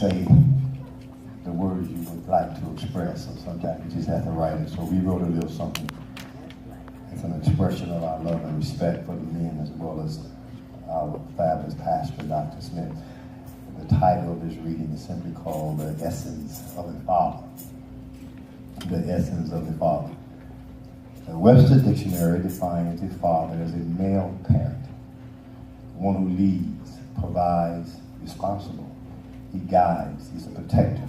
say the words you would like to express, so sometimes you just have to write it. So we wrote a little something. It's an expression of our love and respect for the men as well as our fabulous pastor, Dr. Smith. The title of this reading is simply called The Essence of a Father. The Essence of a Father. The Webster Dictionary defines a father as a male parent, one who leads, provides, responsible. He guides, he's a protector,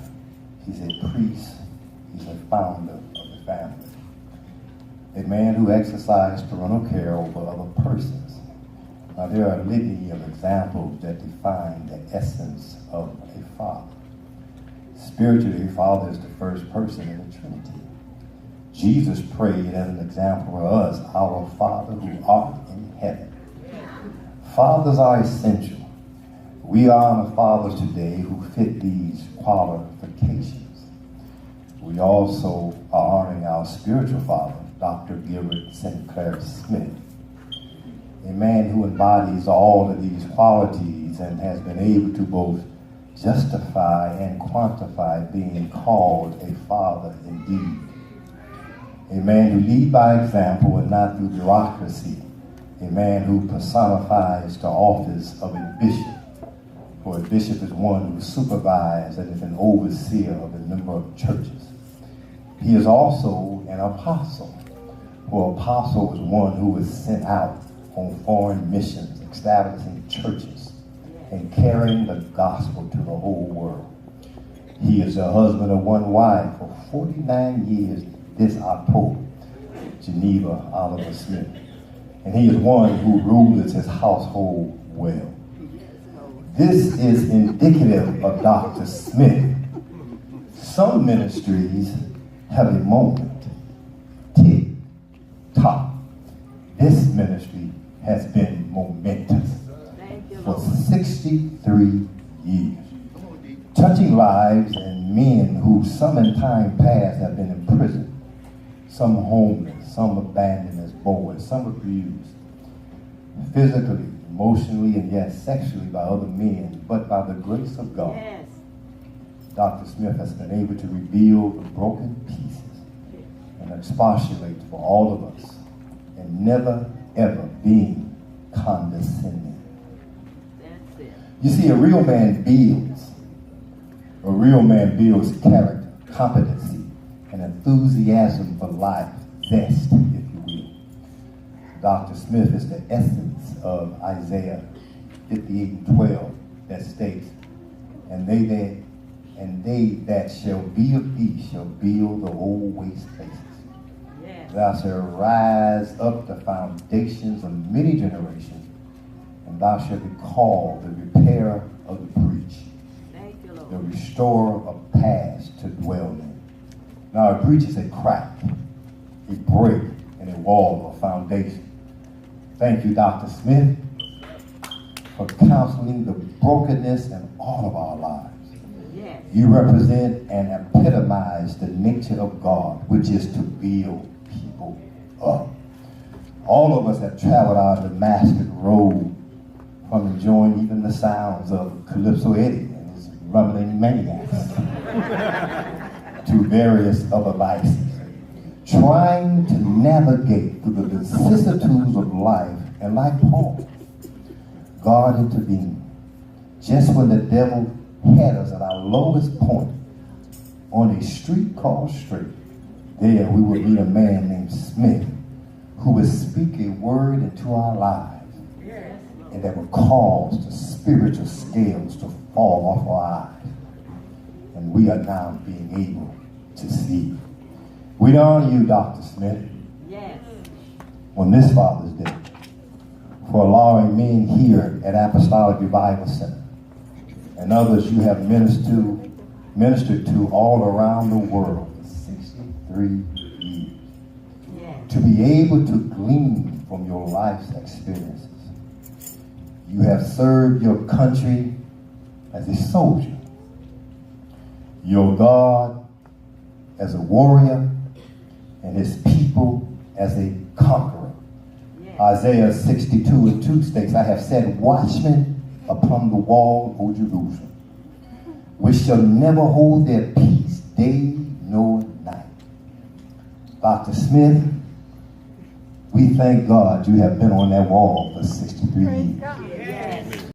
he's a priest, he's a founder of the family. A man who exercises parental care over other persons. Now there are a litany of examples that define the essence of a father. Spiritually, father is the first person in the Trinity. Jesus prayed as an example for us, our Father who art in heaven. Fathers are essential. We honor fathers today who fit these qualifications. We also are honoring our spiritual father, Dr. GILBERT Sinclair Smith, a man who embodies all of these qualities and has been able to both justify and quantify being called a father indeed. A man who leads by example and not through bureaucracy. A man who personifies the office of a bishop. For a bishop is one who supervises and is an overseer of a number of churches. He is also an apostle. For apostle is one who is sent out on foreign missions, establishing churches, and carrying the gospel to the whole world. He is the husband of one wife for 49 years this October, Geneva Oliver Smith. And he is one who rules his household well. This is indicative of Dr. Smith. Some ministries have a moment. Tick, tock. This ministry has been momentous for 63 years, touching lives and men who some in time past have been imprisoned, some homeless, some abandoned as boys, some abused, physically, emotionally, and yet sexually by other men, but by the grace of God, yes, Dr. Smith has been able to rebuild the broken pieces and expostulate for all of us, and never, ever being condescending. That's it. You see, a real man builds character, competency, and enthusiasm for life, zest, if you will. Dr. Smith is the essence of Isaiah 58:12 that states, and they that shall be of thee shall build the old waste places. Yes. Thou shalt rise up the foundations of many generations, and thou shalt be called the repairer of the breach, the restorer of paths to dwell in. Now a breach is a crack, a break in a wall or foundation. Thank you, Dr. Smith, for counseling the brokenness in all of our lives. Yes. You represent and epitomize the nature of God, which is to build people up. All of us have traveled our Damascus road from enjoying even the sounds of Calypso Eddie and his rumbling maniacs to various other vices, trying to navigate through the vicissitudes of life, and like Paul, God intervened just when the devil had us at our lowest point on a street called Straight. There we would meet a man named Smith who would speak a word into our lives, and that would cause the spiritual scales to fall off our eyes, and we are now being able to see. We honor you, Dr. Smith, yes, on this Father's Day for allowing men here at Apostolic Revival Center and others you have ministered to all around the world for 63 years, yes, to be able to glean from your life's experiences. You have served your country as a soldier, your God as a warrior, and his people as a conqueror. Yes. Isaiah 62:2 states, I have set watchmen upon the wall, O Jerusalem. which shall never hold their peace day nor night. Dr. Smith, we thank God you have been on that wall for 63 years.